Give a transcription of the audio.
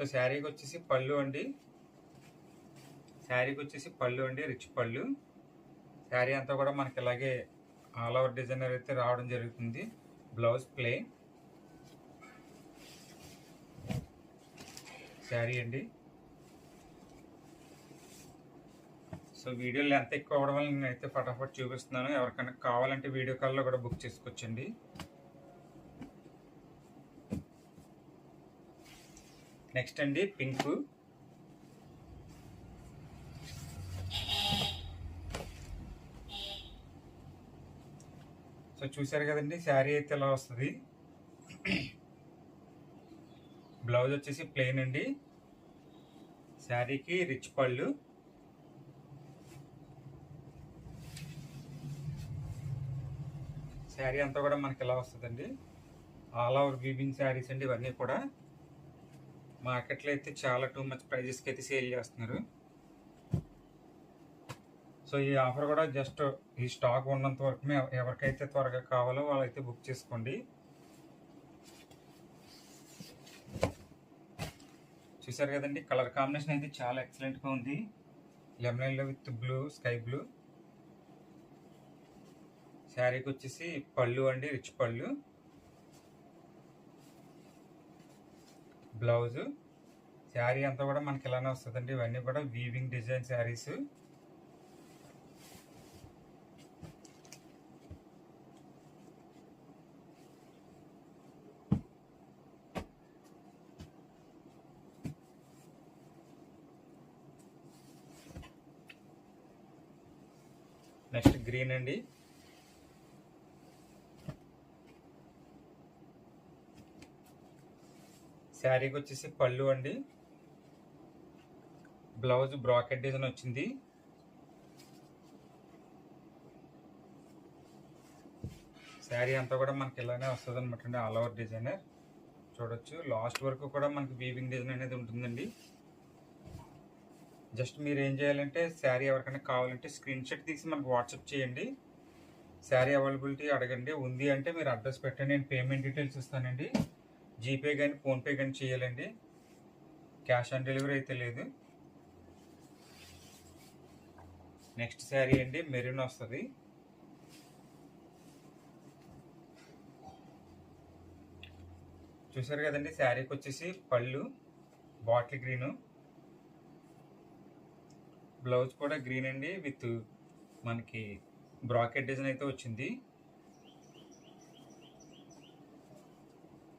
So శారీకి వచ్చేసి పళ్ళు అండి, రిచ్ పళ్ళు. శారీ అంతా కూడా మనకి ఇలాగే ఆల్ ఓవర్ డిజైనర్ అయితే రావడం జరుగుతుంది. బ్లౌజ్ ప్లెయిన్ శారీ అండి. సో వీడియో లెంత్ ఎక్కువ అవ్వడం వల్ల నేనైతే ఫటాఫట్ చూపిస్తున్నాను. ఎవరికైనా కావాలంటే వీడియో కాల్లో కూడా బుక్ చేసుకోవచ్చండి. నెక్స్ట్ అండి పింక్. సో చూసారు కదండి, శారీ అయితే ఇలా వస్తుంది. బ్లౌజ్ వచ్చేసి ప్లెయిన్ అండి, శారీకి రిచ్ పళ్ళు. శారీ అంతా కూడా మనకి ఇలా వస్తుందండి. ఆల్ ఓవర్ వీవింగ్ శారీస్ అండి ఇవన్నీ కూడా. మార్కెట్లో అయితే చాలా టూ మచ్ ప్రైజెస్కి అయితే సేల్ చేస్తున్నారు. సో ఈ ఆఫర్ కూడా జస్ట్ ఈ స్టాక్ ఉన్నంత వరకు ఎవరికైతే త్వరగా కావాలో వాళ్ళైతే బుక్ చేసుకోండి. చూసారు కదండి, కలర్ కాంబినేషన్ అయితే చాలా ఎక్సలెంట్గా ఉంది. Lemon yellow with blue, sky blue. శారీకి వచ్చేసి పళ్ళు అండి, రిచ్ పళ్ళు. బ్లౌజు. శారీ అంతా కూడా మనకి ఇలానే వస్తుందండి. ఇవన్నీ కూడా weaving design saris. Next green అండి, శారీకి వచ్చేసి పళ్ళు అండి, బ్లౌజ్ బ్రాకెట్ డిజైన్ వచ్చింది. శారీ అంతా కూడా మనకి ఇలానే వస్తుంది అనమాట అండి, ఆల్ ఓవర్ డిజైనర్. చూడొచ్చు లాస్ట్ వరకు కూడా మనకి వీవింగ్ డిజైన్ అనేది ఉంటుందండి. జస్ట్ మీరు ఏం చేయాలంటే శారీ ఎవరికైనా కావాలంటే స్క్రీన్ షాట్ తీసి మనకు వాట్సాప్ చేయండి. శారీ అవైలబిలిటీ అడగండి, ఉంది అంటే మీరు అడ్రస్ పెట్టండి, నేను పేమెంట్ డీటెయిల్స్ ఇస్తానండి. జీపే కానీ ఫోన్పే కానీ చేయాలండి, క్యాష్ ఆన్ డెలివరీ అయితే లేదు. నెక్స్ట్ శారీ అండి మెరూన్ వస్తుంది. చూసారు కదండి, శారీకి వచ్చేసి పళ్ళు బాటిల్ గ్రీను, బ్లౌజ్ కూడా గ్రీన్ అండి విత్ మనకి బ్రాకెట్ డిజైన్ అయితే వచ్చింది.